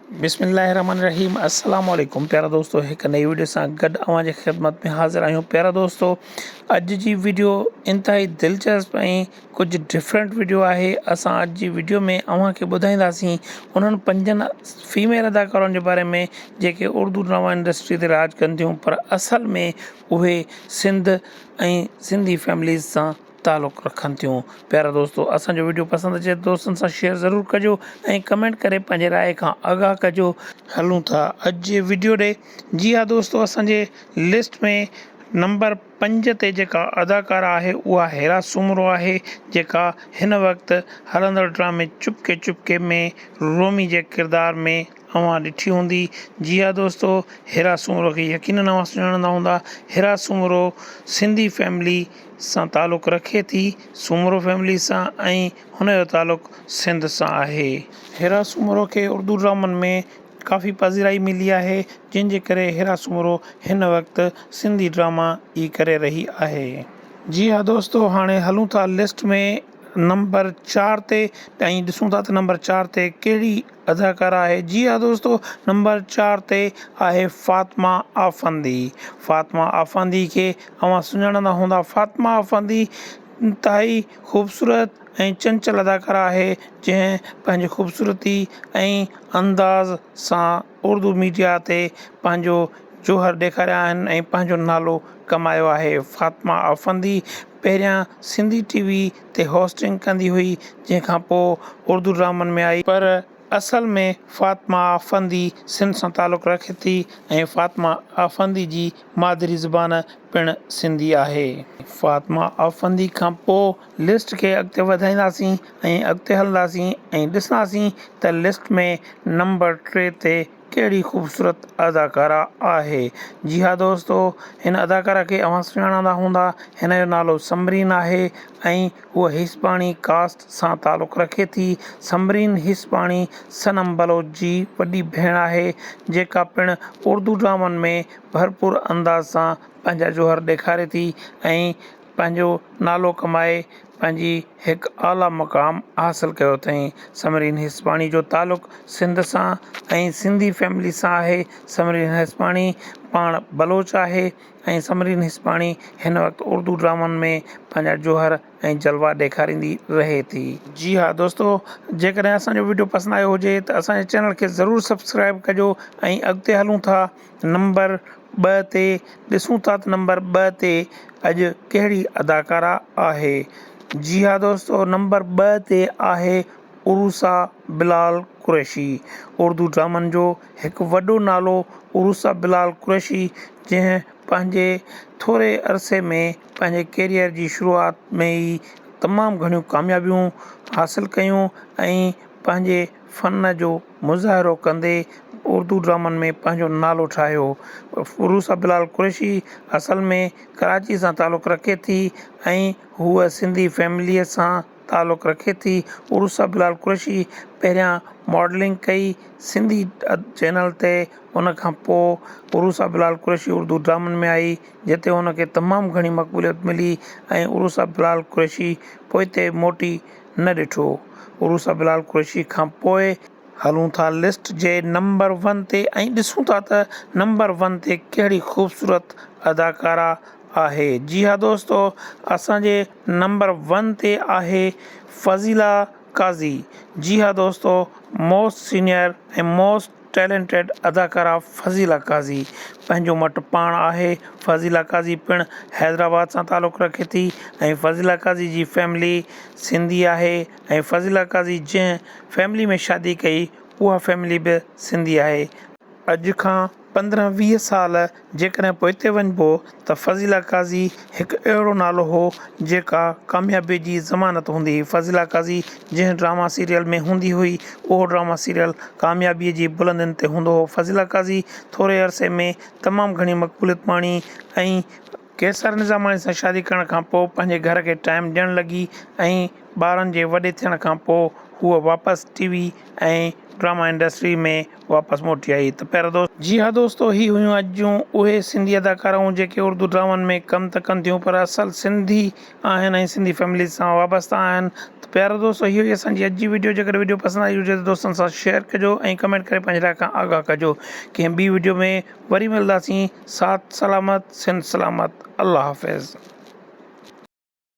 बिस्मिल्लाहिर्रहमानिर्रहीम अस्सलाम वालेकुम प्यारा दोस्तों एक नई वीडियो से गड अवां खिदमत में हाज़िर आहियूं। प्यारा दोस्तों अज जी वीडियो इंतहाई दिलचस्प कुछ डिफरेंट वीडियो है। असां अज जी वीडियो में अवां के बुधाईंदासीं उन्हनि 5 फीमेल अदाकारों के बारे में जेके उर्दू ड्रामा इंडस्ट्री ते राज कन थियूं, पर असल में उहे सिंध ऐं सिंधी फैमिलीज़ सां ताल्लुक़ रखन थियूं। प्यारा दोस्तों असो वीडियो पसंद अचे दोस्तन से शेयर ज़रूर कजो ऐं कमेंट करे पंहिंजे राय का आगाह कजो। हलूँ था अज जे वीडियो ॾे। जी हाँ दोस्तों, असांजे लिस्ट में नंबर 5 ते जेका अदाकारा है उहा हेरा सुमरो है, जेका हिन वक्त हलंदड़ ड्रामे चुपके चुपके में रोमी जे किरदार में अवां ॾिठी हूंदी। जी हाँ दोस्तों, हेरा सुमरो के यकीनन अवां सुञाणंदा हूंदा। हेरा सुमरो सिंधी फैमिली सां ताल्लुक़ रखे थी, सुमरो फैमिली सां, ऐं हुन जो ताल्लुक़ सिंध सां आहे। हेरा सुमरो के उर्दू ड्रामन में काफ़ी पज़ीराई मिली है, जिनके करे हेरा सुमरो हिन वक्त सिंधी ड्रामा ई करे रही है। जी हाँ दोस्तों, हाणे हलूँ था लिस्ट में नंबर 4 ते ऐं ॾिसूं था त नंबर 4 ते कहिड़ी अदाकारा है। जी हाँ दोस्तों, नंबर 4 ते आहे फ़ातिमा आफ़ंदी। फ़ातिमा आफ़ंदी के अवां सुञाणंदा हूंदा। फ़ातिमा आफ़ंदी इंतहाई ख़ूबसूरत ऐं चंचल अदाकारा है, जंहिं पंहिंजी ख़ूबसूरती ऐं अंदाज़ सां उर्दू मीडिया ते पंहिंजो जोहर ॾेखारिया आहिनि ऐं पंहिंजो नालो कमायो आहे। फ़ातिमा आफ़ंदी पहिरियां सिंधी टीवी ते होस्टिंग कंदी हुई, जंहिंखां पोइ उर्दू ड्रामनि में आई, पर असल में फ़ातिमा आफ़ंदी सिंध सां ताल्लुक़ रखे थी ऐं फ़ातिमा आफ़ंदी जी मादरी ज़ुबान पिणु सिंधी आहे। फ़ातिमा आफ़ंदी खां पोइ लिस्ट के अॻिते वधाईंदासीं ऐं अॻिते हलंदासीं ऐं ॾिसंदासीं त लिस्ट में नंबर 3 ते कहिड़ी ख़ूबसूरत अदाकारा आहे। जी हाँ दोस्तों, हिन अदाकारा के अवां सुञाणंदा हूंदा। हिन जो नालो समरीन आहे ऐं उहा हिस्पानी कास्ट सां ताल्लुक़ रखे थी। समरीन हिस्पानी सनम बलोच जी वॾी भेण आहे, जेका पिणु उर्दू ड्रामनि में भरपूर अंदाज़ सां पंहिंजा जोहर ॾेखारे थी ऐं पंहिंजो नालो कमाए पंहिंजी हिकु आला मक़ाम हासिल कयो अथई। समरीन हिस्पानी जो ताल्लुक़ सिंध सां ऐं सिंधी फैमिली सां आहे। समरीन हिस्पानी पाण बलोच आहे ऐं समरीन हिस्पानी हिन वक़्तु उर्दू ड्रामनि में पंहिंजा जोहर ऐं जलवा ॾेखारींदी रहे थी। जी हाँ दोस्तों, जेकॾहिं असांजो वीडियो पसंदि आयो हुजे त असांजे चैनल खे ज़रूरु सब्सक्राइब कजो ऐं अॻिते हलूं था नंबर 2 ते। ॾिसूं था त नंबर 2 ते अॼु कहिड़ी अदाकारा आहे। जी हाँ दोस्तों, नंबर 2 ते आहे उरूसा बिलाल कुरैशी। उर्दू ड्रामनि जो हिकु वॾो नालो उरूसा बिलाल कुरैशी, जंहिं पंहिंजे थोरे अरसे में पंहिंजे कैरियर जी शुरूआत में ई तमामु घणियूं कामयाबियूं हासिल कयूं ऐं पंहिंजे फ़न जो मुज़ाहिरो कंदे उर्दू ड्रामनि में पंहिंजो नालो ठाहियो। उरूसा बिलाल कुरैशी असल में कराची सां ताल्लुक़ रखे थी ऐं हूअ सिंधी फैमिलीअ सां ताल्लुक़ रखे थी। उरूसा बिलाल कुरैशी पहिरियां मॉडलिंग कई सिंधी चैनल ते, उन खां पोइ उरूसा बिलाल कुरैशी उर्दू ड्रामनि में आई, जिते हुनखे तमामु घणी मक़बूलियत मिली ऐं उरूसा बिलाल कुरैशी पोइते मोटी न ॾिठो। उरूसा बिलाल कुरैशी खां पोइ हलूं था लिस्ट जे नंबर 1 ते ऐं ॾिसूं था त नंबर 1 ते कहिड़ी ख़ूबसूरत अदाकारा आहे। जी हाँ दोस्तों, असांजे नंबर 1 ते आहे फ़ज़ीला काज़ी। जी हाँ दोस्तों, मोस्ट सीनियर ऐं मोस्ट टैलेंटेड अदाकारा फ़ज़ीला काज़ी पंहिंजो मट पाण आहे। फ़ज़ीला काज़ी पिणु हैदराबाद सां ताल्लुक़ रखे थी ऐं फ़ज़ीला काज़ी जी फैमिली सिंधी आहे ऐं फ़ज़ीला काज़ी जंहिं फैमिली में शादी कई उहा फैमिली बि सिंधी आहे। अॼु खां 15-20 साल जेकॾहिं पोइते वञिबो त फ़ज़ीला काज़ी हिकु अहिड़ो नालो हो जेका कामयाबी जी ज़मानत हूंदी हुई। फ़ज़ीला काज़ी जंहिं ड्रामा सीरियल में हूंदी हुई, उहो ड्रामा सीरियल कामयाबीअ जी बुलंदियुनि ते हूंदो हो। फ़ज़ीला काज़ी थोरे अरसे में तमामु घणी मक़बूलियत माणी ऐं कैसर निज़ामानी सां शादी करण खां पोइ पंहिंजे घर खे टाइम ॾियणु लॻी ऐं ॿारनि जे वॾे थियण खां पोइ हूअ वापसि टीवी ऐं ड्रामा इंडस्ट्री में वापसि मोटी आई। त पहिरियों दोस्त जी हाँ दोस्तों, ही हुयूं अॼु जूं उहे सिंधी अदाकाराऊं जेके उर्दू ड्रामनि में कमु त कनि थियूं पर असल सिंधी आहिनि ऐं सिंधी फैमिली सां वाबस्ता आहिनि। त प्यारो दोस्तों, इहो ई असांजी अॼु जी वीडियो। जेकर वीडियो पसंदि आई हुजे त दोस्तनि सां शेयर कजो ऐं कमेंट करे पंहिंजे राय खां आगाह कजो। कंहिं ॿी वीडियो में वरी मिलंदासीं। साथ सलामत, सिंध सलामत, अल्लाह हाफ़िज़।